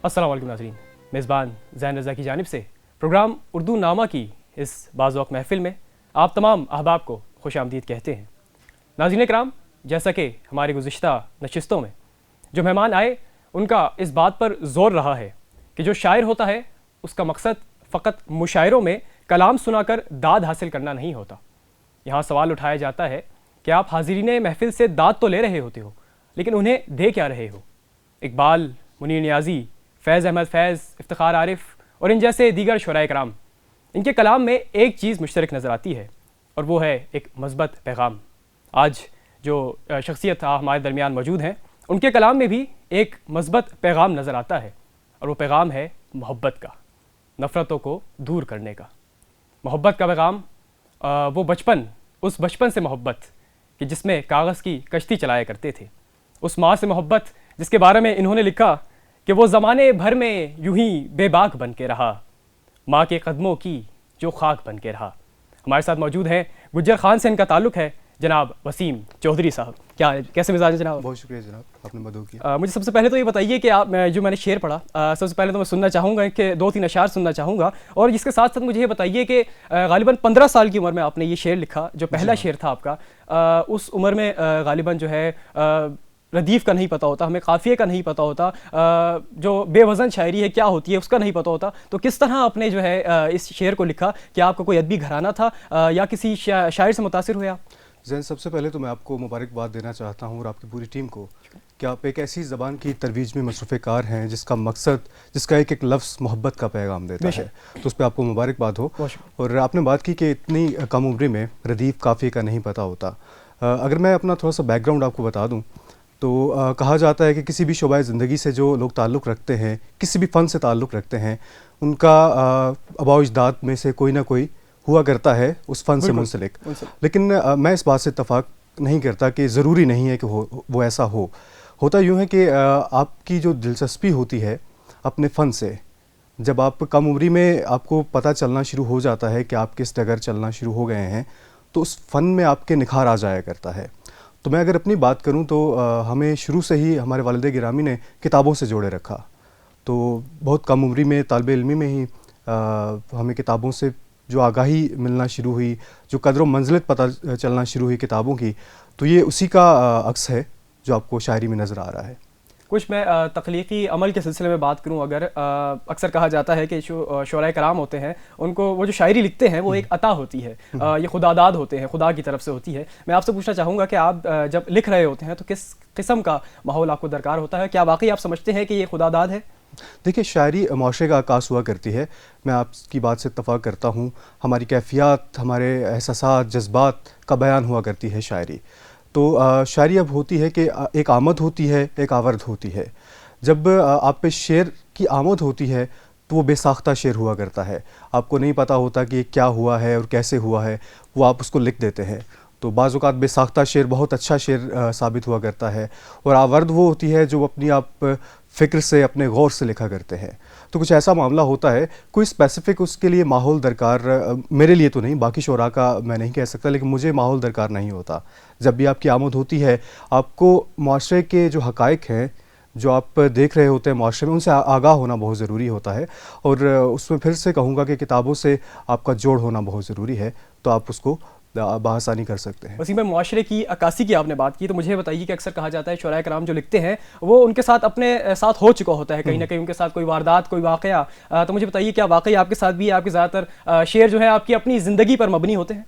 السلام علیکم ناظرین، میزبان زین رضا کی جانب سے پروگرام اردو نامہ کی اس بازوق محفل میں آپ تمام احباب کو خوش آمدید کہتے ہیں۔ ناظرین کرام، جیسا کہ ہماری گزشتہ نشستوں میں جو مہمان آئے ان کا اس بات پر زور رہا ہے کہ جو شاعر ہوتا ہے اس کا مقصد فقط مشاعروں میں کلام سنا کر داد حاصل کرنا نہیں ہوتا۔ یہاں سوال اٹھایا جاتا ہے کہ آپ حاضرین محفل سے داد تو لے رہے ہوتے ہو، لیکن انہیں دے کیا رہے ہو؟ اقبال، منیر نیازی، فیض احمد فیض، افتخار عارف اور ان جیسے دیگر شعراء کرام، ان کے کلام میں ایک چیز مشترک نظر آتی ہے اور وہ ہے ایک مثبت پیغام۔ آج جو شخصیت ہمارے درمیان موجود ہیں ان کے کلام میں بھی ایک مثبت پیغام نظر آتا ہے، اور وہ پیغام ہے محبت کا، نفرتوں کو دور کرنے کا۔ محبت کا پیغام، وہ بچپن، اس بچپن سے محبت کہ جس میں کاغذ کی کشتی چلایا کرتے تھے، اس ماں سے محبت جس کے بارے میں انہوں نے لکھا کہ وہ زمانے بھر میں یوں ہی بے باک بن کے رہا، ماں کے قدموں کی جو خاک بن کے رہا۔ ہمارے ساتھ موجود ہیں، گجر خان سے ان کا تعلق ہے، جناب وسیم چودھری صاحب۔ کیسے مزاج ہیں جناب؟ بہت شکریہ جناب، آپ نے مدعو کیا۔ مجھے سب سے پہلے تو یہ بتائیے کہ آپ جو میں نے شعر پڑھا، سب سے پہلے تو میں سننا چاہوں گا کہ 2-3 اشعار سننا چاہوں گا، اور اس کے ساتھ ساتھ مجھے یہ بتائیے کہ غالباً 15 سال کی عمر میں آپ نے یہ شعر لکھا، جو پہلا شعر تھا آپ کا۔ اس عمر میں غالباً جو ہے ردیف کا نہیں پتہ ہوتا، ہمیں قافیے کا نہیں پتہ ہوتا، جو بے وزن شاعری ہے کیا ہوتی ہے اس کا نہیں پتہ ہوتا، تو کس طرح آپ نے جو ہے اس شعر کو لکھا؟ کیا آپ کا کوئی ادبی گھرانہ تھا یا کسی شاعر سے متاثر ہوئے آپ؟ زین، سب سے پہلے تو میں آپ کو مبارکباد دینا چاہتا ہوں اور آپ کی پوری ٹیم کو کہ آپ ایک ایسی زبان کی ترویج میں مصروف کار ہیں جس کا مقصد، جس کا ایک ایک لفظ محبت کا پیغام دیتا ہے، تو اس پہ آپ کو مبارکباد ہو۔ اور آپ نے بات کی کہ اتنی کم عمری میں ردیف قافیے کا نہیں پتہ ہوتا۔ اگر میں اپنا تھوڑا سا بیک گراؤنڈ آپ کو بتا دوں تو کہا جاتا ہے کہ کسی بھی شعبۂ زندگی سے جو لوگ تعلق رکھتے ہیں، کسی بھی فن سے تعلق رکھتے ہیں، ان کا آباء و اجداد میں سے کوئی نہ کوئی ہوا کرتا ہے اس فن سے منسلک۔ لیکن میں اس بات سے اتفاق نہیں کرتا کہ ضروری نہیں ہے کہ وہ ایسا ہو۔ ہوتا یوں ہے کہ آپ کی جو دلچسپی ہوتی ہے اپنے فن سے، جب آپ کم عمری میں آپ کو پتہ چلنا شروع ہو جاتا ہے کہ آپ کس ڈگر چلنا شروع ہو گئے ہیں، تو اس فن میں آپ کے نکھار آ جایا کرتا ہے۔ تو میں اگر اپنی بات کروں تو ہمیں شروع سے ہی ہمارے والد گرامی نے کتابوں سے جوڑے رکھا، تو بہت کم عمری میں طالب علمی میں ہی ہمیں کتابوں سے جو آگاہی ملنا شروع ہوئی، جو قدر و منزلت پتہ چلنا شروع ہوئی کتابوں کی، تو یہ اسی کا عکس ہے جو آپ کو شاعری میں نظر آ رہا ہے۔ کچھ میں تخلیقی عمل کے سلسلے میں بات کروں، اگر اکثر کہا جاتا ہے کہ شعراء کرام ہوتے ہیں ان کو وہ جو شاعری لکھتے ہیں وہ ایک عطا ہوتی ہے، یہ خدا داد ہوتے ہیں، خدا کی طرف سے ہوتی ہے۔ میں آپ سے پوچھنا چاہوں گا کہ آپ جب لکھ رہے ہوتے ہیں تو کس قسم کا ماحول آپ کو درکار ہوتا ہے؟ کیا واقعی آپ سمجھتے ہیں کہ یہ خدا داد ہے؟ دیکھیے، شاعری معاشرے کا عکاس ہوا کرتی ہے، میں آپ کی بات سے اتفاق کرتا ہوں۔ ہماری کیفیات، ہمارے احساسات، جذبات کا بیان ہوا کرتی ہے شاعری۔ تو شاعری اب ہوتی ہے کہ ایک آمد ہوتی ہے، ایک آورد ہوتی ہے۔ جب آپ پہ شعر کی آمد ہوتی ہے تو وہ بے ساختہ شعر ہوا کرتا ہے، آپ کو نہیں پتہ ہوتا کہ یہ کیا ہوا ہے اور کیسے ہوا ہے، وہ آپ اس کو لکھ دیتے ہیں۔ تو بعض اوقات بے ساختہ شعر بہت اچھا شعر ثابت ہوا کرتا ہے، اور آورد وہ ہوتی ہے جو اپنی آپ فکر سے، اپنے غور سے لکھا کرتے ہیں۔ تو کچھ ایسا معاملہ ہوتا ہے، کوئی اسپیسیفک اس کے لیے ماحول درکار میرے لیے تو نہیں، باقی شعراء کا میں نہیں کہہ سکتا، لیکن مجھے ماحول درکار نہیں ہوتا۔ جب بھی آپ کی آمد ہوتی ہے، آپ کو معاشرے کے جو حقائق ہیں جو آپ دیکھ رہے ہوتے ہیں معاشرے میں، ان سے آگاہ ہونا بہت ضروری ہوتا ہے، اور اس میں پھر سے کہوں گا کہ کتابوں سے آپ کا جوڑ ہونا بہت ضروری ہے، تو آپ اس کو بآسانی کر سکتے ہیں۔ وسیم بھائی، معاشرے کی عکاسی کی آپ نے بات کی، تو مجھے بتائیے کہ اکثر کہا جاتا ہے شعراء کرام جو لکھتے ہیں وہ ان کے ساتھ اپنے ساتھ ہو چکا ہوتا ہے، کہیں نہ کہیں ان کے ساتھ کوئی واردات، کوئی واقعہ، تو مجھے بتائیے کیا واقعی آپ کے ساتھ بھی آپ کے زیادہ تر شعر جو ہے آپ کی اپنی زندگی پر مبنی ہوتے ہیں؟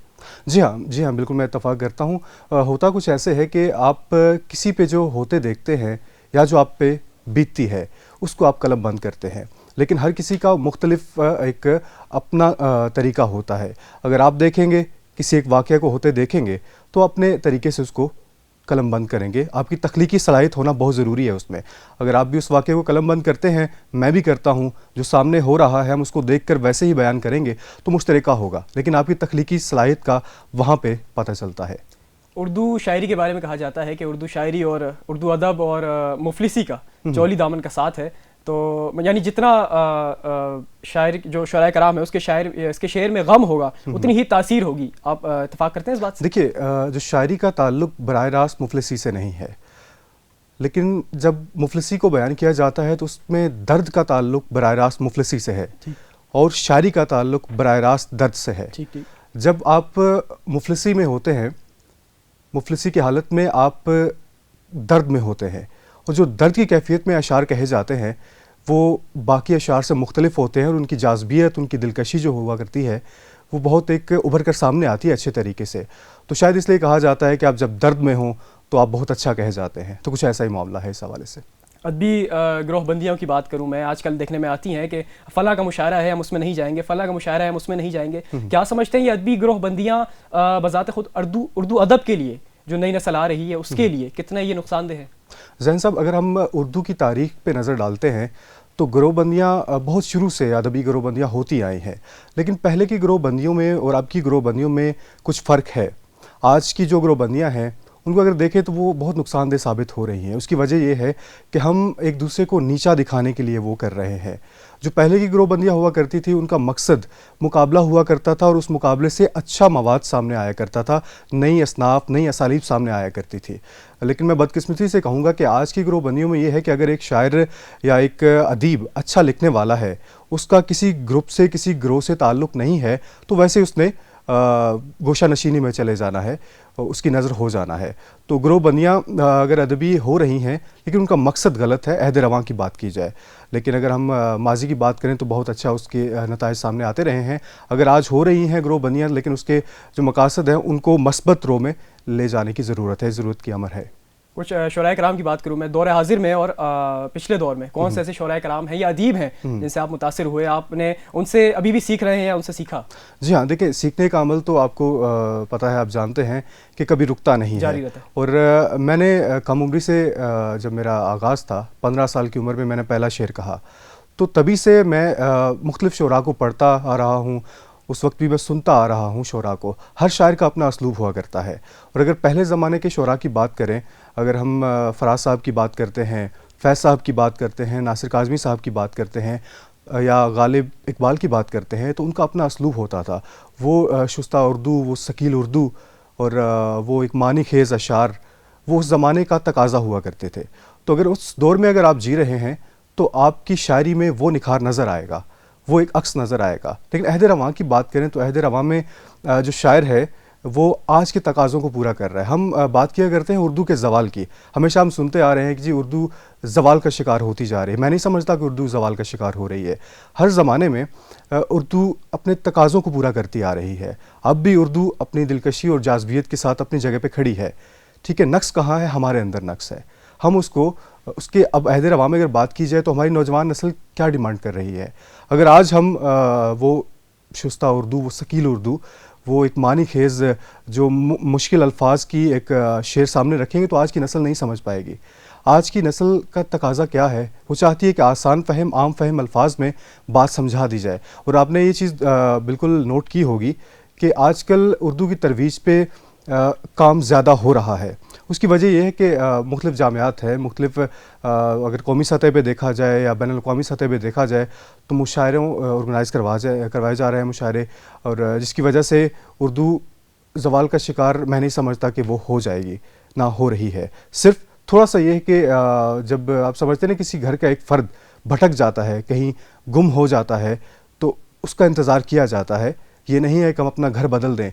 جی ہاں، بالکل میں اتفاق کرتا ہوں۔ ہوتا کچھ ایسے ہے کہ آپ کسی پہ جو ہوتے دیکھتے ہیں یا جو آپ پہ بیتتی ہے اس کو آپ قلم بند کرتے ہیں، لیکن ہر کسی کا مختلف ایک اپنا طریقہ ہوتا ہے۔ اگر آپ دیکھیں گے، کسی ایک واقعہ کو ہوتے دیکھیں گے تو اپنے طریقے سے اس کو قلم بند کریں گے۔ آپ کی تخلیقی صلاحیت ہونا بہت ضروری ہے اس میں۔ اگر آپ بھی اس واقعے کو قلم بند کرتے ہیں، میں بھی کرتا ہوں، جو سامنے ہو رہا ہے ہم اس کو دیکھ کر ویسے ہی بیان کریں گے تو مشترکہ ہوگا، لیکن آپ کی تخلیقی صلاحیت کا وہاں پہ پتہ چلتا ہے۔ اردو شاعری کے بارے میں کہا جاتا ہے کہ اردو شاعری اور اردو ادب اور مفلسی کا چولی دامن کا ساتھ ہے، تو یعنی جتنا شاعر جو شعراء کرام ہے اس کے شعر میں غم ہوگا اتنی ہی تاثیر ہوگی۔ آپ اتفاق کرتے ہیں اس بات سے؟ دیکھیے، جو شاعری کا تعلق براہ راست مفلسی سے نہیں ہے۔ لیکن جب مفلسی کو بیان کیا جاتا ہے تو اس میں درد کا تعلق براہ راست مفلسی سے ہے اور شاعری کا تعلق براہ راست درد سے ہے. جب آپ مفلسی میں ہوتے ہیں، مفلسی کی حالت میں آپ درد میں ہوتے ہیں، اور جو درد کی کیفیت میں اشعار کہے جاتے ہیں وہ باقی اشعار سے مختلف ہوتے ہیں، اور ان کی جاذبیت، ان کی دلکشی جو ہوا کرتی ہے وہ بہت ایک ابھر کر سامنے آتی ہے اچھے طریقے سے. تو شاید اس لیے کہا جاتا ہے کہ آپ جب درد میں ہوں تو آپ بہت اچھا کہے جاتے ہیں. تو کچھ ایسا ہی معاملہ ہے اس حوالے سے. ادبی گروہ بندیوں کی بات کروں میں، آج کل دیکھنے میں آتی ہیں کہ فلاں کا مشاعرہ ہے ہم اس میں نہیں جائیں گے، فلاں کا مشاعرہ ہے ہم اس میں نہیں جائیں گے. کیا سمجھتے ہیں یہ ادبی گروہ بندیاں بذات خود اردو ادب کے لیے جو نئی نسل آ رہی ہے اس کے لیے کتنا یہ نقصان دہ ہے؟ ذہن صاحب، اگر ہم اردو کی تاریخ پہ نظر ڈالتے ہیں تو گروہ بندیاں بہت شروع سے ادبی گروہ بندیاں ہوتی آئی ہیں، لیکن پہلے کی گروہ بندیوں میں اور اب کی گروہ بندیوں میں کچھ فرق ہے. آج کی جو گروہ بندیاں ہیں ان کو اگر دیکھیں تو وہ بہت نقصان دہ ثابت ہو رہی ہیں. اس کی وجہ یہ ہے کہ ہم ایک دوسرے کو نیچا دکھانے کے لیے وہ کر رہے ہیں. جو پہلے کی گروہ بندیاں ہوا کرتی تھی ان کا مقصد مقابلہ ہوا کرتا تھا، اور اس مقابلے سے اچھا مواد سامنے آیا کرتا تھا، نئی اصناف، نئی اسالیب سامنے آیا کرتی تھی. لیکن میں بدقسمتی سے کہوں گا کہ آج کی گروہ بندیوں میں یہ ہے کہ اگر ایک شاعر یا ایک ادیب اچھا لکھنے والا ہے، اس کا کسی گروپ سے، کسی گروہ سے تعلق نہیں ہے، تو ویسے اس نے گوشہ نشینی میں چلے جانا ہے، اس کی نظر ہو جانا ہے. تو گروہ بندیاں اگر ادبی ہو رہی ہیں لیکن ان کا مقصد غلط ہے، عہد رواں کی بات کی جائے. لیکن اگر ہم ماضی کی بات کریں تو بہت اچھا اس کے نتائج سامنے آتے رہے ہیں. اگر آج ہو رہی ہیں گروہ بندیاں لیکن اس کے جو مقاصد ہیں ان کو مثبت رو میں لے جانے کی ضرورت ہے، ضرورت کی امر ہے. کچھ شعراء کرام کی بات کروں میں، دور حاضر میں اور پچھلے دور میں کون سے ایسے شعراء کرام ہیں یا ادیب ہیں جن سے آپ متاثر ہوئے، آپ نے ان سے ابھی بھی سیکھ رہے ہیں یا ان سے سیکھا؟ جی ہاں، دیکھیں سیکھنے کا عمل تو آپ کو پتہ ہے، آپ جانتے ہیں کہ کبھی رکتا نہیں جاری ہے. رہتا ہے. اور میں نے کم عمری سے جب میرا آغاز تھا 15 سال کی عمر میں نے پہلا شعر کہا، تو تبھی سے میں مختلف شعراء کو پڑھتا آ رہا ہوں. اس وقت بھی میں سنتا آ رہا ہوں شعراء کو. ہر شاعر کا اپنا اسلوب ہوا کرتا ہے. اور اگر پہلے زمانے کے شعراء کی بات کریں، اگر ہم فراز صاحب کی بات کرتے ہیں، فیض صاحب کی بات کرتے ہیں، ناصر کاظمی صاحب کی بات کرتے ہیں، یا غالب اقبال کی بات کرتے ہیں، تو ان کا اپنا اسلوب ہوتا تھا. وہ شستہ اردو، وہ ثقیل اردو، اور وہ ایک معنی خیز اشعار، وہ اس زمانے کا تقاضا ہوا کرتے تھے. تو اگر اس دور میں اگر آپ جی رہے ہیں تو آپ کی شاعری میں وہ نکھار نظر آئے گا، وہ ایک عکس نظر آئے گا. لیکن عہد رواں کی بات کریں تو عہد رواں میں جو شاعر ہے وہ آج کے تقاضوں کو پورا کر رہا ہے. ہم بات کیا کرتے ہیں اردو کے زوال کی. ہمیشہ ہم سنتے آ رہے ہیں کہ جی اردو زوال کا شکار ہوتی جا رہی ہے. میں نہیں سمجھتا کہ اردو زوال کا شکار ہو رہی ہے. ہر زمانے میں اردو اپنے تقاضوں کو پورا کرتی آ رہی ہے. اب بھی اردو اپنی دلکشی اور جاذبیت کے ساتھ اپنی جگہ پہ کھڑی ہے. ٹھیک ہے، نقص کہاں ہے؟ ہمارے اندر نقص ہے. ہم اس کے اب عہد رواں میں اگر بات کی جائے تو ہماری نوجوان نسل کیا ڈیمانڈ کر رہی ہے. اگر آج ہم وہ شستہ اردو، وہ ثقیل اردو، وہ ایک معنی خیز جو مشکل الفاظ کی ایک شعر سامنے رکھیں گے تو آج کی نسل نہیں سمجھ پائے گی. آج کی نسل کا تقاضا کیا ہے؟ وہ چاہتی ہے کہ آسان فہم، عام فہم الفاظ میں بات سمجھا دی جائے. اور آپ نے یہ چیز بالکل نوٹ کی ہوگی کہ آج کل اردو کی ترویج پہ کام زیادہ ہو رہا ہے. اس کی وجہ یہ ہے کہ مختلف جامعات ہیں، مختلف اگر قومی سطح پہ دیکھا جائے یا بین الاقوامی سطح پہ دیکھا جائے تو مشاعروں آرگنائز کروائے جا رہے ہیں مشاعرے، اور جس کی وجہ سے اردو زوال کا شکار میں نہیں سمجھتا کہ وہ ہو جائے گی، نہ ہو رہی ہے. صرف تھوڑا سا یہ ہے کہ جب آپ سمجھتے ہیں کسی گھر کا ایک فرد بھٹک جاتا ہے، کہیں گم ہو جاتا ہے، تو اس کا انتظار کیا جاتا ہے. یہ نہیں ہے کہ ہم اپنا گھر بدل دیں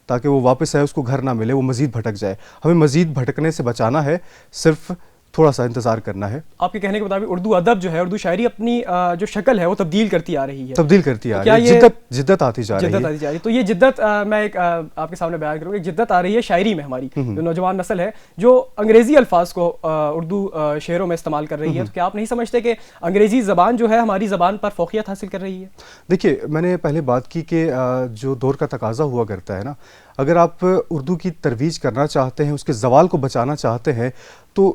تاکہ وہ واپس آئے، اس کو گھر نہ ملے، وہ مزید بھٹک جائے. ہمیں مزید بھٹکنے سے بچانا ہے، صرف تھوڑا سا انتظار کرنا ہے. آپ کے کہنے کے مطابق اردو ادب جو ہے، اردو شاعری اپنی جو شکل ہے وہ تبدیل کرتی آ رہی ہے، جدت آتی جا رہی ہے. تو یہ جدت میں ایک آپ کے سامنے بیان کروں گا. جدت آ رہی ہے شاعری میں. ہماری جو نوجوان نسل ہے جو انگریزی الفاظ کو اردو شعروں میں استعمال کر رہی ہے، تو کیا آپ نہیں سمجھتے کہ انگریزی زبان جو ہے ہماری زبان پر فوقیت حاصل کر رہی ہے؟ دیکھیے، میں نے پہلے بات کی کہ جو دور کا تقاضا ہوا کرتا ہے نا، اگر آپ اردو کی ترویج کرنا چاہتے ہیں، اس کے زوال کو بچانا چاہتے ہیں، تو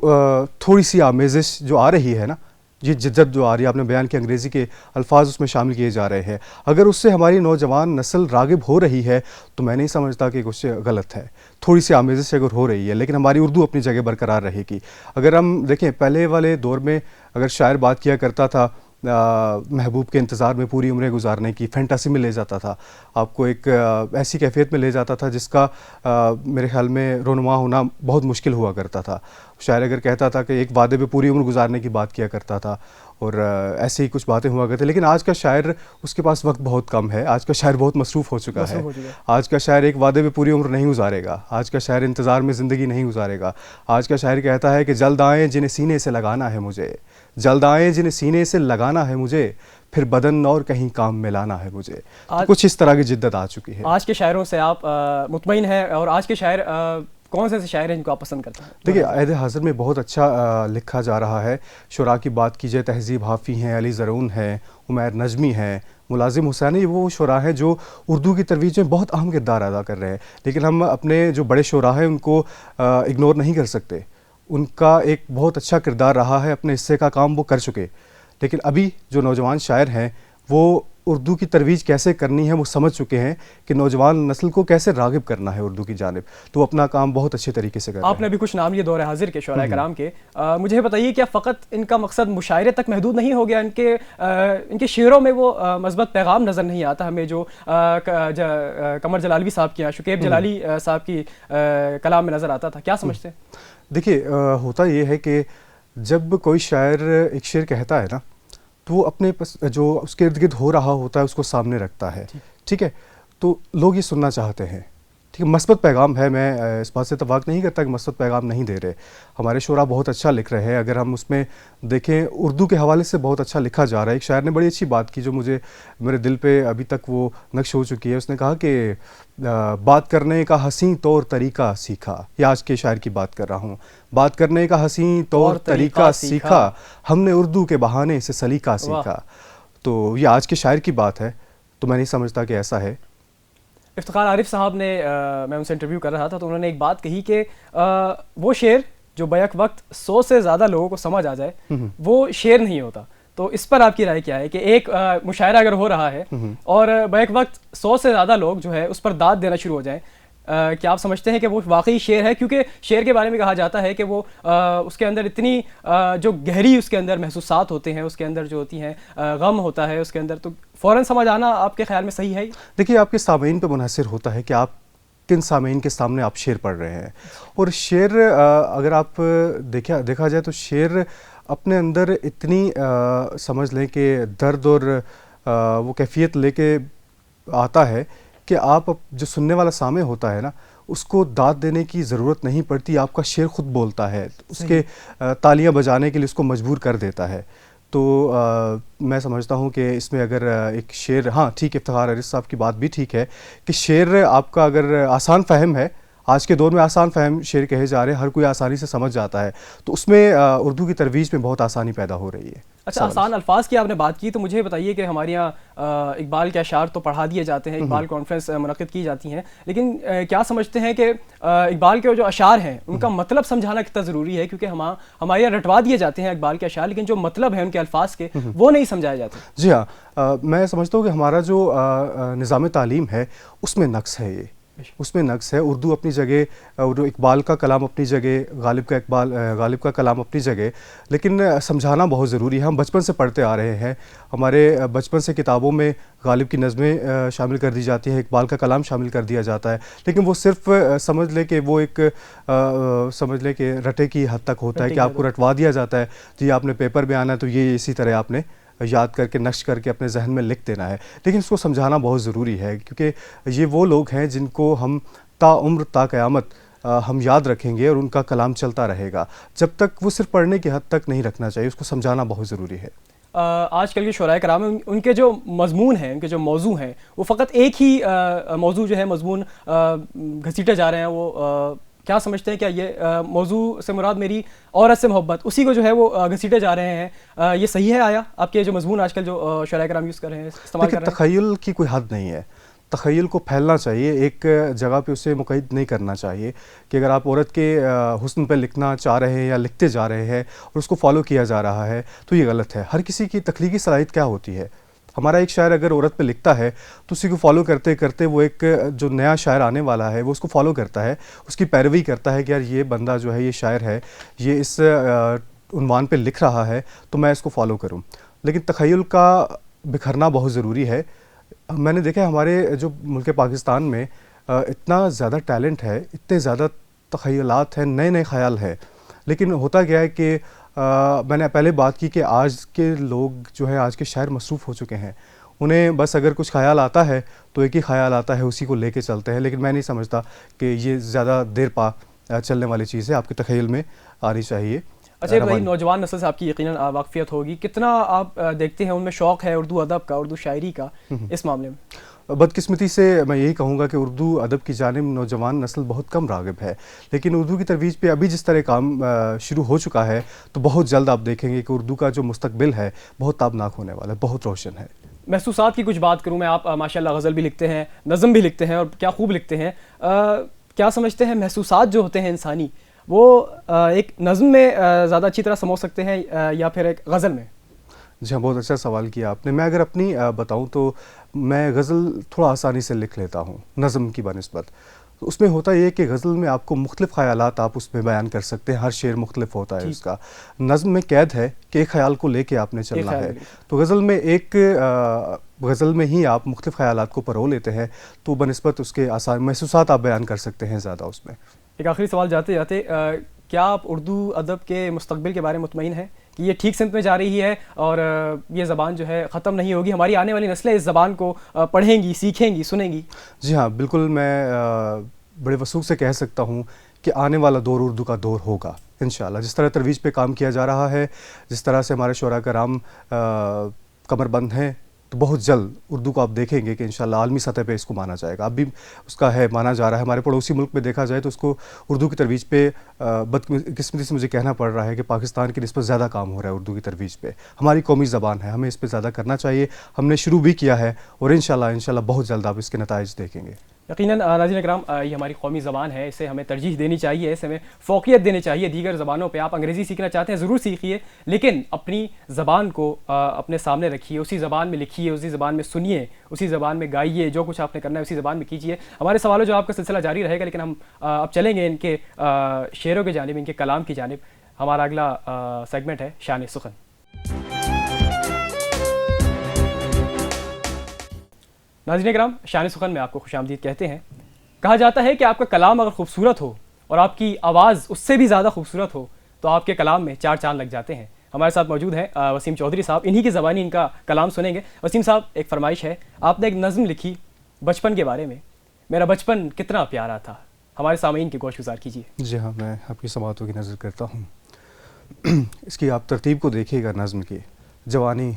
تھوڑی سی آمیزش جو آ رہی ہے نا، یہ جدت جو آ رہی ہے، آپ نے بیان کی انگریزی کے الفاظ اس میں شامل کیے جا رہے ہیں، اگر اس سے ہماری نوجوان نسل راغب ہو رہی ہے تو میں نہیں سمجھتا کہ کچھ غلط ہے. تھوڑی سی آمیزش اگر ہو رہی ہے لیکن ہماری اردو اپنی جگہ برقرار رہے گی. اگر ہم دیکھیں پہلے والے دور میں اگر شاعر بات کیا کرتا تھا محبوب کے انتظار میں پوری عمریں گزارنے کی، فینٹیسی میں لے جاتا تھا، آپ کو ایک ایسی کیفیت میں لے جاتا تھا جس کا میرے خیال میں رونما ہونا بہت مشکل ہوا کرتا تھا. شاعر اگر کہتا تھا کہ ایک وعدے پہ پوری عمر گزارنے کی بات کیا کرتا تھا اور ایسے ہی کچھ باتیں ہوا کرتی. لیکن آج کا شاعر اس کے پاس وقت بہت کم ہے, آج کا شاعر بہت مصروف ہو چکا ہے. آج کا شاعر ایک وعدے پہ پوری عمر نہیں گزارے گا, آج کا شاعر انتظار میں زندگی نہیں گزارے گا. آج کا شاعر کہتا ہے کہ جلد آئیں جنہیں سینے سے لگانا ہے مجھے, جلد آئیں جنہیں سینے سے لگانا ہے مجھے, پھر بدن اور کہیں کام میں لانا ہے مجھے. کچھ اس طرح کی جدت آ چکی ہے. آج کے شاعروں سے آپ مطمئن ہیں, اور آج کے شاعر کون سے شاعر ہیں جن کو آپ پسند کرتے ہیں؟ دیکھیے عہد حاضر میں بہت اچھا لکھا جا رہا ہے. شعراء کی بات کی جائے, تہذیب حافی ہیں, علی زرعون ہیں, عمیر نجمی ہیں, ملازم حسینی, یہ وہ شعراء ہیں جو اردو کی ترویج میں بہت اہم کردار ادا کر رہے ہیں. لیکن ہم اپنے جو بڑے شعراء ہیں ان کو اگنور نہیں کر سکتے. ان کا ایک بہت اچھا کردار رہا ہے, اپنے حصے کا کام وہ کر چکے. لیکن ابھی جو نوجوان شاعر ہیں وہ اردو کی ترویج کیسے کرنی ہے وہ سمجھ چکے ہیں کہ نوجوان نسل کو کیسے راغب کرنا ہے اردو کی جانب, تو وہ اپنا کام بہت اچھے طریقے سے کر رہے ہیں. آپ نے بھی کچھ نام لیے دور حاضر کے شعراء کرام کے, مجھے بتائیے کیا فقط ان کا مقصد مشاعرے تک محدود نہیں ہو گیا؟ ان کے شعروں میں وہ مثبت پیغام نظر نہیں آتا ہمیں جو قمر جلالوی صاحب کی, شکیب جلالی صاحب کی کلام میں نظر آتا تھا؟ کیا سمجھتے ہیں؟ دیکھیے ہوتا یہ ہے کہ جب کوئی شاعر ایک شعر کہتا ہے نا تو وہ اپنے جو اس کے ارد گرد ہو رہا ہوتا ہے اس کو سامنے رکھتا ہے, ٹھیک ہے, تو لوگ یہ سننا چاہتے ہیں. ٹھیک ہے, مثبت پیغام ہے, میں اس بات سے اتفاق نہیں کرتا کہ مثبت پیغام نہیں دے رہے. ہمارے شعراء بہت اچھا لکھ رہے ہیں. اگر ہم اس میں دیکھیں اردو کے حوالے سے بہت اچھا لکھا جا رہا ہے. ایک شاعر نے بڑی اچھی بات کی جو مجھے میرے دل پہ ابھی تک وہ نقش ہو چکی ہے. اس نے کہا کہ بات کرنے کا حسین طور طریقہ سیکھا, یہ آج کے شاعر کی بات کر رہا ہوں, بات کرنے کا حسین طور طریقہ سیکھا, ہم نے اردو کے بہانے سے سلیقہ سیکھا. تو یہ آج کے شاعر کی بات ہے, تو میں نہیں سمجھتا کہ ایسا ہے. افتخار عارف صاحب نے, میں ان سے انٹرویو کر رہا تھا تو انہوں نے ایک بات کہی کہ وہ شعر جو بیک وقت 100 سے زیادہ لوگوں کو سمجھ آ جائے وہ شعر نہیں ہوتا. تو اس پر آپ کی رائے کیا ہے کہ ایک مشاعرہ اگر ہو رہا ہے اور بیک وقت 100 سے زیادہ لوگ جو ہے اس پر داد دینا شروع ہو جائیں, کیا آپ سمجھتے ہیں کہ وہ واقعی شعر ہے؟ کیونکہ شعر کے بارے میں کہا جاتا ہے کہ وہ اس کے اندر اتنی جو گہری اس کے اندر محسوسات ہوتے ہیں, اس کے اندر جو ہوتی ہیں غم ہوتا ہے اس کے اندر, تو فوراً سمجھ آنا آپ کے خیال میں صحیح ہے؟ دیکھیے آپ کے سامعین پہ منحصر ہوتا ہے کہ آپ کن سامعین کے سامنے آپ شعر پڑھ رہے ہیں. اور شعر اگر آپ دیکھا جائے تو شعر اپنے اندر اتنی سمجھ لیں کہ درد اور وہ کیفیت لے کے آتا ہے کہ آپ جو سننے والا سامع ہوتا ہے نا اس کو داد دینے کی ضرورت نہیں پڑتی. آپ کا شعر خود بولتا ہے, اس کے تالیاں بجانے کے لیے اس کو مجبور کر دیتا ہے. تو میں سمجھتا ہوں کہ اس میں اگر ایک شعر, ہاں ٹھیک ہے, افتخار عارف صاحب کی بات بھی ٹھیک ہے کہ شعر آپ کا اگر آسان فہم ہے, آج کے دور میں آسان فہم شعر کہے جا رہے ہیں, ہر کوئی آسانی سے سمجھ جاتا ہے, تو اس میں اردو کی ترویج میں بہت آسانی پیدا ہو رہی ہے. اچھا, آسان الفاظ کی آپ نے بات کی, تو مجھے بتائیے کہ ہمارے یہاں اقبال کے اشعار تو پڑھا دیے جاتے ہیں, اقبال کانفرنس منعقد کی جاتی ہیں, لیکن کیا سمجھتے ہیں کہ اقبال کے جو اشعار ہیں ان کا مطلب سمجھانا کتنا ضروری ہے؟ کیونکہ ہمارے یہاں رٹوا دیے جاتے ہیں اقبال کے اشعار, لیکن جو مطلب ہے ان کے الفاظ کے وہ نہیں سمجھائے جاتے. جی ہاں, میں سمجھتا ہوں کہ ہمارا جو نظام تعلیم ہے اس میں نقص ہے, اس میں نقص ہے. اردو اپنی جگہ, اقبال کا کلام اپنی جگہ, غالب کا کلام اپنی جگہ, لیکن سمجھانا بہت ضروری ہے. ہم بچپن سے پڑھتے آ رہے ہیں, ہمارے بچپن سے کتابوں میں غالب کی نظمیں شامل کر دی جاتی ہیں, اقبال کا کلام شامل کر دیا جاتا ہے, لیکن وہ صرف سمجھ لے کہ وہ ایک رٹے کی حد تک ہوتا ہے کہ آپ کو رٹوا دیا جاتا ہے, جی آپ نے پیپر میں آنا ہے تو یہ اسی طرح آپ نے یاد کر کے نقش کر کے اپنے ذہن میں لکھ دینا ہے. لیکن اس کو سمجھانا بہت ضروری ہے, کیونکہ یہ وہ لوگ ہیں جن کو ہم تا عمر تا قیامت ہم یاد رکھیں گے, اور ان کا کلام چلتا رہے گا. جب تک وہ صرف پڑھنے کی حد تک نہیں رکھنا چاہیے, اس کو سمجھانا بہت ضروری ہے. آج کل کے شعراء کرام ہیں, ان کے جو مضمون ہیں, ان کے جو موضوع ہیں, وہ فقط ایک ہی موضوع جو ہے مضمون گھسیٹے جا رہے ہیں. وہ کیا سمجھتے ہیں, کیا یہ موضوع سے مراد میری عورت سے محبت, اسی کو جو ہے وہ گھسیٹے جا رہے ہیں, یہ صحیح ہے آیا آپ کے جو مضمون آج کل جو شاعر کرام یوز کر رہے ہیں, استعمال کر رہے ہیں؟ تخیل کی کوئی حد نہیں ہے, تخیل کو پھیلنا چاہیے, ایک جگہ پہ اسے مقید نہیں کرنا چاہیے کہ اگر آپ عورت کے حسن پہ لکھنا چاہ رہے ہیں یا لکھتے جا رہے ہیں اور اس کو فالو کیا جا رہا ہے تو یہ غلط ہے. ہر کسی کی تخلیقی صلاحیت کیا ہوتی ہے. ہمارا ایک شاعر اگر عورت پہ لکھتا ہے تو اسی کو فالو کرتے کرتے وہ ایک جو نیا شاعر آنے والا ہے وہ اس کو فالو کرتا ہے, اس کی پیروی کرتا ہے کہ یار یہ بندہ جو ہے, یہ شاعر ہے, یہ اس عنوان پہ لکھ رہا ہے تو میں اس کو فالو کروں. لیکن تخیل کا بکھرنا بہت ضروری ہے. میں نے دیکھا ہمارے جو ملک پاکستان میں اتنا زیادہ ٹیلنٹ ہے, اتنے زیادہ تخیلات ہیں, نئے نئے خیال ہیں, لیکن ہوتا کیا ہے کہ میں نے پہلے بات کی کہ آج کے لوگ جو ہے آج کے شاعر مصروف ہو چکے ہیں. انہیں بس اگر کچھ خیال آتا ہے تو ایک ہی خیال آتا ہے, اسی کو لے کے چلتے ہیں. لیکن میں نہیں سمجھتا کہ یہ زیادہ دیر چلنے والی چیز ہے, آپ کے تخیل میں آنی چاہیے. اچھا بھائی, نوجوان نسل سے آپ کی یقیناً واقفیت ہوگی, کتنا آپ دیکھتے ہیں ان میں شوق ہے اردو ادب کا, اردو شاعری کا اس معاملے میں؟ بدقسمتی سے میں یہی کہوں گا کہ اردو ادب کی جانب نوجوان نسل بہت کم راغب ہے. لیکن اردو کی ترویج پہ ابھی جس طرح کام شروع ہو چکا ہے تو بہت جلد آپ دیکھیں گے کہ اردو کا جو مستقبل ہے بہت تابناک ہونے والا ہے, بہت روشن ہے. محسوسات کی کچھ بات کروں میں, آپ ماشاءاللہ غزل بھی لکھتے ہیں, نظم بھی لکھتے ہیں, اور کیا خوب لکھتے ہیں. کیا سمجھتے ہیں محسوسات جو ہوتے ہیں انسانی, وہ ایک نظم میں زیادہ اچھی طرح سمجھ سکتے ہیں یا پھر ایک غزل میں؟ جی ہاں, بہت اچھا سوال کیا آپ نے. میں اگر اپنی بتاؤں تو میں غزل تھوڑا آسانی سے لکھ لیتا ہوں نظم کی بنسبت. اس میں ہوتا یہ کہ غزل میں آپ کو مختلف خیالات آپ اس میں بیان کر سکتے ہیں, ہر شعر مختلف ہوتا ہے اس کا. نظم میں قید ہے کہ ایک خیال کو لے کے آپ نے چلنا ہے, تو غزل میں غزل میں ہی آپ مختلف خیالات کو پرو لیتے ہیں, تو بنسبت اس کے آسان محسوسات آپ بیان کر سکتے ہیں زیادہ اس میں. ایک آخری سوال جاتے جاتے, کیا آپ اردو ادب کے مستقبل کے بارے میں مطمئن ہیں کہ یہ ٹھیک سمت میں جا رہی ہے اور یہ زبان جو ہے ختم نہیں ہوگی, ہماری آنے والی نسلیں اس زبان کو پڑھیں گی, سیکھیں گی, سنیں گی؟ جی ہاں بالکل, میں بڑے وثوق سے کہہ سکتا ہوں کہ آنے والا دور اردو کا دور ہوگا انشاءاللہ. جس طرح ترویج پہ کام کیا جا رہا ہے, جس طرح سے ہمارے شعراء کرام کمر بند ہیں, تو بہت جلد اردو کو آپ دیکھیں گے کہ انشاءاللہ عالمی سطح پہ اس کو مانا جائے گا. اب بھی اس کا ہے, مانا جا رہا ہے. ہمارے پڑوسی ملک میں دیکھا جائے تو اس کو اردو کی ترویج پہ بدقسمتی سے مجھے کہنا پڑ رہا ہے کہ پاکستان کی نسبت زیادہ کام ہو رہا ہے اردو کی ترویج پہ. ہماری قومی زبان ہے, ہمیں اس پہ زیادہ کرنا چاہیے. ہم نے شروع بھی کیا ہے اور انشاءاللہ بہت جلد آپ اس کے نتائج دیکھیں گے. یقیناً ناظرین اکرام, یہ ہماری قومی زبان ہے, اسے ہمیں ترجیح دینی چاہیے, اسے ہمیں فوقیت دینی چاہیے دیگر زبانوں پہ. آپ انگریزی سیکھنا چاہتے ہیں ضرور سیکھیے, لیکن اپنی زبان کو اپنے سامنے رکھیے, اسی زبان میں لکھیے, اسی زبان میں سنیے, اسی زبان میں گائیے, جو کچھ آپ نے کرنا ہے اسی زبان میں کیجیے. ہمارے سوالوں جو آپ کا سلسلہ جاری رہے گا, لیکن ہم اب چلیں گے ان کے شعروں کی جانب, ان کے کلام کی جانب. ہمارا اگلا سیگمنٹ ہے شان سخن. ناظرین کرام, شان سخن میں آپ کو خوش آمدید کہتے ہیں. کہا جاتا ہے کہ آپ کا کلام اگر خوبصورت ہو اور آپ کی آواز اس سے بھی زیادہ خوبصورت ہو تو آپ کے کلام میں 4 چاند لگ جاتے ہیں. ہمارے ساتھ موجود ہیں وسیم چودھری صاحب, انہی کی زبانی ان کا کلام سنیں گے. وسیم صاحب, ایک فرمائش ہے, آپ نے ایک نظم لکھی بچپن کے بارے میں, میرا بچپن کتنا پیارا تھا. ہمارے سامعین کی گوش گزار کیجیے. جی ہاں, میں آپ کی سماعتوں کی نظر کرتا ہوں. اس کی آپ ترتیب کو دیکھیے گا. نظم کی جوانی,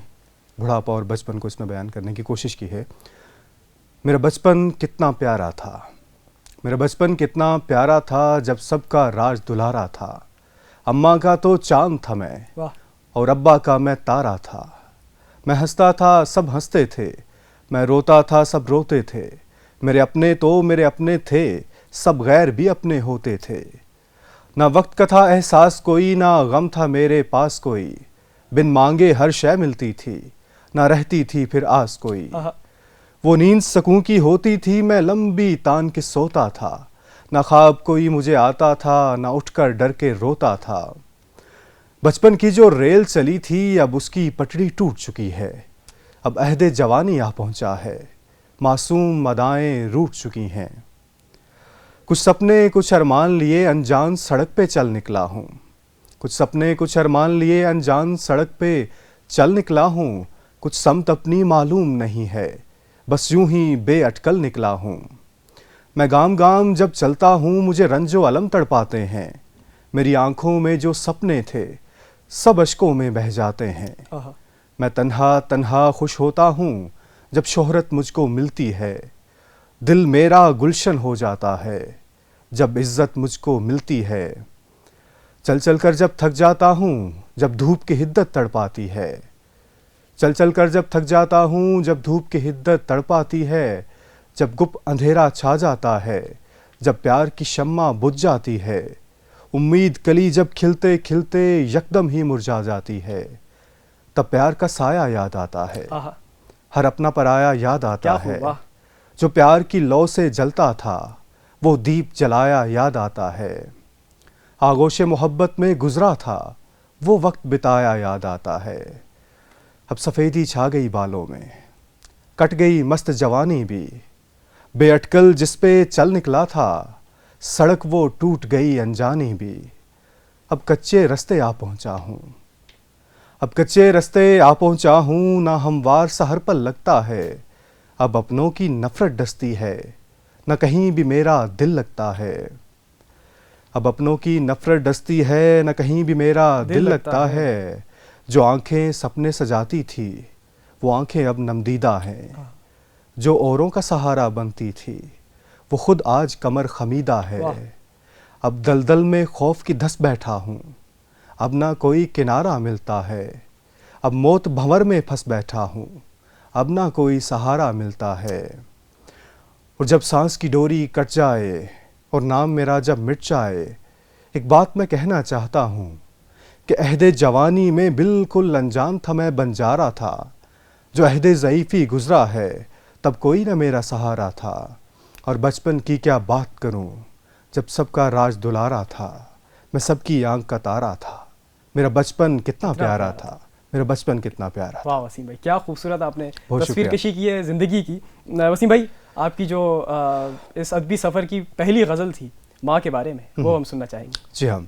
بڑھاپا اور بچپن کو اس میں بیان کرنے کی کوشش کی ہے. میرا بچپن کتنا پیارا تھا, میرا بچپن کتنا پیارا تھا, جب سب کا راج دلارا تھا. اماں کا تو چاند تھا میں, اور ابا کا میں تارا تھا. میں ہنستا تھا سب ہنستے تھے, میں روتا تھا سب روتے تھے. میرے اپنے تو میرے اپنے تھے, سب غیر بھی اپنے ہوتے تھے. نہ وقت کا تھا احساس کوئی, نہ غم تھا میرے پاس کوئی. بن مانگے ہر شے ملتی تھی, نہ رہتی تھی پھر آس کوئی. وہ نیند سکون کی ہوتی تھی, میں لمبی تان کے سوتا تھا. نہ خواب کوئی مجھے آتا تھا, نہ اٹھ کر ڈر کے روتا تھا. بچپن کی جو ریل چلی تھی, اب اس کی پٹڑی ٹوٹ چکی ہے. اب عہد جوانی آ پہنچا ہے, معصوم مدائیں روٹ چکی ہیں. کچھ سپنے کچھ ارمان لیے انجان سڑک پہ چل نکلا ہوں. کچھ سپنے کچھ ارمان لیے انجان سڑک پہ چل نکلا ہوں. کچھ سمت اپنی معلوم نہیں ہے, بس یوں ہی بے اٹکل نکلا ہوں. میں گام گام جب چلتا ہوں, مجھے رنج و الم تڑپاتے ہیں. میری آنکھوں میں جو سپنے تھے, سب اشکوں میں بہہ جاتے ہیں. میں تنہا تنہا خوش ہوتا ہوں, جب شہرت مجھ کو ملتی ہے. دل میرا گلشن ہو جاتا ہے, جب عزت مجھ کو ملتی ہے. چل چل کر جب تھک جاتا ہوں, جب دھوپ کی حدت تڑپاتی ہے. چل چل کر جب تھک جاتا ہوں, جب دھوپ کی حدت تڑپاتی ہے. جب گپ اندھیرا چھا جاتا ہے, جب پیار کی شمع بجھ جاتی ہے. امید کلی جب کھلتے کھلتے یکدم ہی مرجھا جاتی ہے. تب پیار کا سایہ یاد آتا ہے, ہر اپنا پرایا یاد آتا ہے. جو پیار کی لو سے جلتا تھا, وہ دیپ جلایا یاد آتا ہے. آغوش محبت میں گزرا تھا, وہ وقت بتایا یاد آتا ہے. اب سفیدی چھا گئی بالوں میں, کٹ گئی مست جوانی بھی. بے اٹکل جس پہ چل نکلا تھا, سڑک وہ ٹوٹ گئی انجانی بھی. اب کچے رستے آ پہنچا ہوں، اب کچے رستے آ پہنچا ہوں، نہ ہموار سحر پر لگتا ہے، اب اپنوں کی نفرت ڈستی ہے، نہ کہیں بھی میرا دل لگتا ہے، اب اپنوں کی نفرت ڈستی ہے، نہ کہیں بھی میرا دل لگتا ہے، جو آنکھیں سپنے سجاتی تھی وہ آنکھیں اب نمدیدہ ہیں، جو اوروں کا سہارا بنتی تھی وہ خود آج کمر خمیدہ ہے، اب دلدل میں خوف کی دھس بیٹھا ہوں، اب نہ کوئی کنارہ ملتا ہے، اب موت بھنور میں پھنس بیٹھا ہوں، اب نہ کوئی سہارا ملتا ہے، اور جب سانس کی ڈوری کٹ جائے اور نام میرا جب مٹ جائے، ایک بات میں کہنا چاہتا ہوں کہ عہد جوانی میں بالکل انجان تھا میں بنجارا تھا، جو عہد ضعیفی گزرا ہے تب کوئی نہ میرا سہارا تھا، اور بچپن کی کیا بات کروں جب سب کا راج دلارا تھا، میں سب کی آنکھ کا تارا تھا، میرا بچپن کتنا پیارا تھا، میرا بچپن کتنا پیارا تھا۔ واہ وسیم بھائی، کیا خوبصورت آپ نے بہت تصویر شکریہ۔ کشی کی ہے زندگی کی۔ وسیم بھائی، آپ کی جو اس ادبی سفر کی پہلی غزل تھی ماں کے بارے میں، وہ ہم سننا چاہیں گے۔ جی ہاں،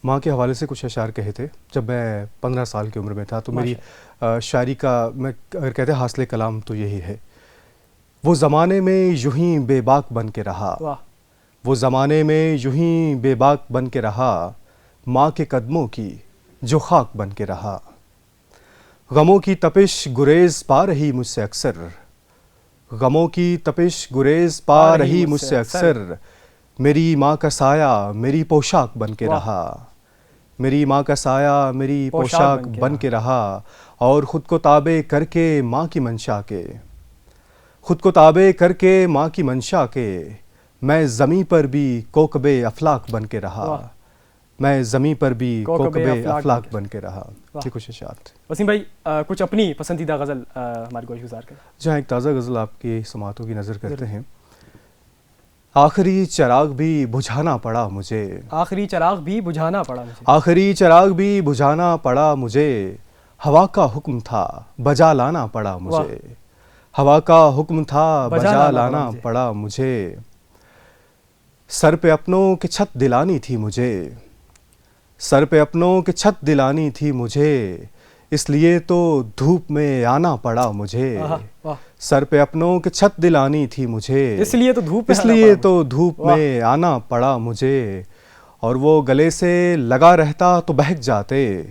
ماں کے حوالے سے کچھ اشعار کہے تھے جب میں 15 سال کی عمر میں تھا، تو میری شاعری کا میں اگر کہتے ہیں حاصل کلام تو یہی ہے، وہ زمانے میں یوں ہی بے باک بن کے رہا، وہ زمانے میں یوں ہی بے باک بن کے رہا، ماں کے قدموں کی جو خاک بن کے رہا، غموں کی تپش گریز پا رہی مجھ سے اکثر، غموں کی تپش گریز پا رہی مجھ سے اکثر، میری ماں کا سایہ میری پوشاک بن کے رہا، میری ماں کا سایہ میری پوشاک بن کے رہا، اور خود کو تابع کر کے ماں کی منشا کے، خود کو تابع کر کے ماں کی منشا کے، میں زمیں پر بھی کوکب افلاک بن کے رہا، میں زمیں پر بھی کوکب افلاک بن کے رہا۔ یہ کچھ اشعار تھے۔ وسیم بھائی، کچھ اپنی پسندیدہ غزل ہماری گوش گزار کریں۔ جہاں ایک تازہ غزل آپ کی سماعتوں کی نظر کرتے ہیں۔ آخری چراغ بھی بجھانا پڑا مجھے، آخری چراغ بھی بجھانا پڑا مجھے، آخری چراغ بھی بجھانا پڑا مجھے، ہوا کا حکم تھا بجا لانا پڑا مجھے، ہوا کا حکم تھا بجا لانا پڑا مجھے، سر پہ اپنوں کی چھت دلانی تھی مجھے، سر پہ اپنوں کی چھت دلانی تھی مجھے، اس لیے تو دھوپ میں آنا پڑا مجھے، سر پہ اپنوں کی چھت دلانی تھی مجھے، اس لیے تو دھوپ میں آنا پڑا مجھے، اور وہ گلے سے لگا رہتا تو بہک جاتے،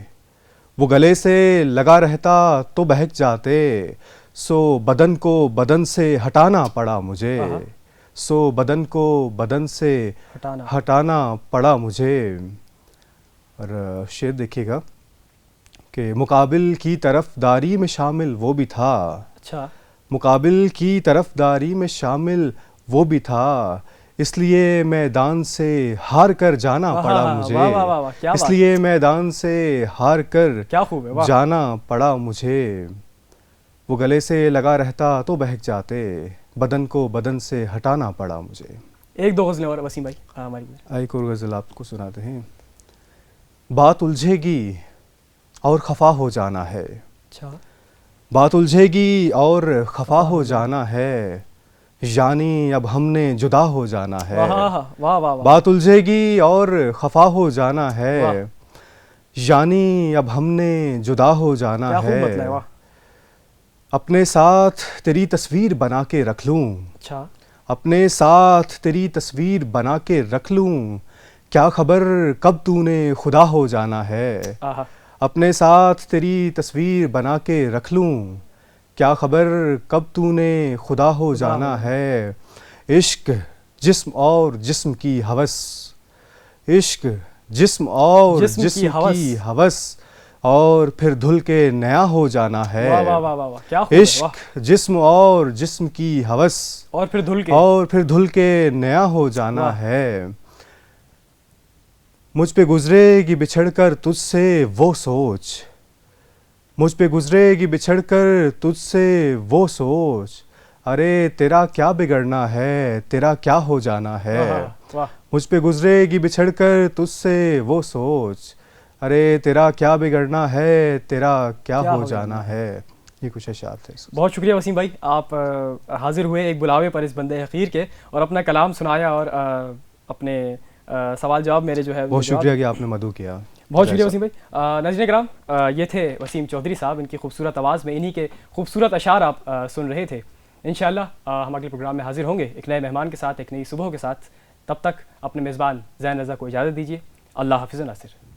وہ گلے سے لگا رہتا تو بہک جاتے، سو بدن کو بدن سے ہٹانا پڑا مجھے، سو بدن کو بدن سے ہٹانا پڑا مجھے۔ اور شعر دیکھیے گا کہ مقابل کی طرف داری میں شامل وہ بھی تھا، اچھا، مقابل کی طرف داری میں شامل وہ بھی تھا، اس لیے میدان سے ہار کر جانا پڑا مجھے، اس لیے میدان سے ہار کر جانا پڑا مجھے، وہ گلے سے لگا رہتا تو بہک جاتے، بدن کو بدن سے ہٹانا پڑا مجھے۔ ایک دو غزلیں اور وسیم بھائی ہماری۔ ایک اور غزل آپ کو سناتے ہیں۔ بات الجھے گی اور خفا ہو جانا ہے، اچھا، بات الجھے گی اور خفا ہو جانا ہے، یعنی اب ہم نے جدا ہو جانا ہے، بات الجھے گی اور خفا ہو جانا ہے، یعنی اب ہم نے جدا ہو جانا ہے، اپنے ساتھ تیری تصویر بنا کے رکھ لوں، اچھا، اپنے ساتھ تیری تصویر بنا کے رکھ لوں، کیا خبر کب تو نے خدا ہو جانا ہے، اپنے ساتھ تیری تصویر بنا کے رکھ لوں، کیا خبر کب تو نے خدا ہو جانا ہے، عشق جسم اور جسم کی ہوس، عشق جسم اور جسم کی ہوس، اور پھر دھل کے نیا ہو جانا ہے، عشق جسم اور جسم کی ہوس، اور پھر دھل کے نیا ہو جانا ہے، مجھ پہ گزرے گی بچھڑ کر تجھ سے وہ سوچ، مجھ پہ گزرے گی بچھڑ کر تجھ سے وہ سوچ، ارے تیرا کیا بگڑنا ہے، تیرا کیا ہو جانا ہے، مجھ پہ گزرے گی بچھڑ کر تجھ سے وہ سوچ، ارے تیرا کیا بگڑنا ہے، تیرا کیا ہو جانا ہے۔ یہ کچھ اشعار تھے۔ بہت شکریہ وسیم بھائی، آپ حاضر ہوئے ایک بلاوے پر اس بندے حقیر کے، اور اپنا کلام سنایا، اور اپنے سوال جواب میرے جو ہے بہت شکریہ کہ آپ نے مدعو کیا. بہت شکریہ وسیم بھائی. ناظرین کرام, یہ تھے وسیم چودھری صاحب, ان کی خوبصورت آواز میں انہی کے خوبصورت اشعار آپ سن رہے تھے. انشاءاللہ ہم اگلے پروگرام میں حاضر ہوں گے ایک نئے مہمان کے ساتھ, ایک نئی صبح کے ساتھ. تب تک اپنے میزبان زین رضا کو اجازت دیجیے. اللہ حافظ ناصر.